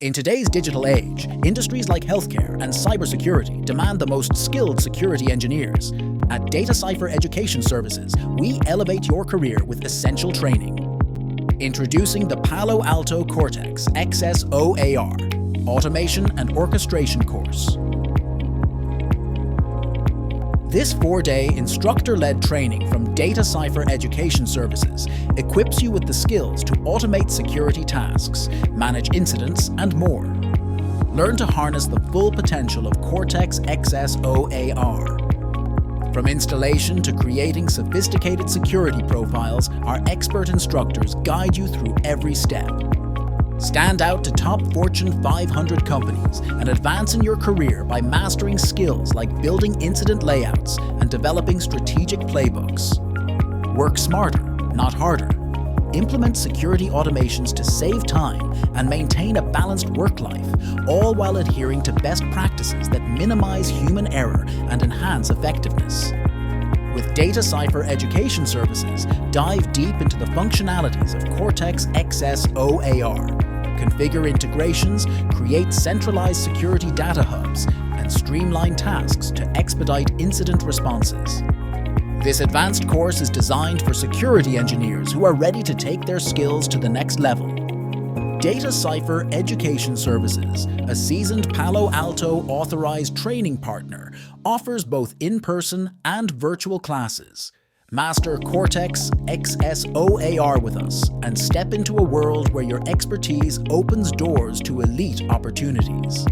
In today's digital age, industries like healthcare and cybersecurity demand the most skilled security engineers. At DataCypher Education Services, we elevate your career with essential training. Introducing the Palo Alto Cortex XSOAR, Automation and Orchestration course. This 4-day instructor-led training from DataCypher Education Services equips you with the skills to automate security tasks, manage incidents, and more. Learn to harness the full potential of Cortex XSOAR. From installation to creating sophisticated security profiles, our expert instructors guide you through every step. Stand out to top Fortune 500 companies and advance in your career by mastering skills like building incident layouts and developing strategic playbooks. Work smarter, not harder. Implement security automations to save time and maintain a balanced work life, all while adhering to best practices that minimize human error and enhance effectiveness. With DataCypher Education Services, dive deep into the functionalities of Cortex XSOAR. Configure integrations, create centralized security data hubs, and streamline tasks to expedite incident responses. This advanced course is designed for security engineers who are ready to take their skills to the next level. DataCypher Education Services, a seasoned Palo Alto authorized training partner, offers both in-person and virtual classes. Master Cortex XSOAR with us and step into a world where your expertise opens doors to elite opportunities.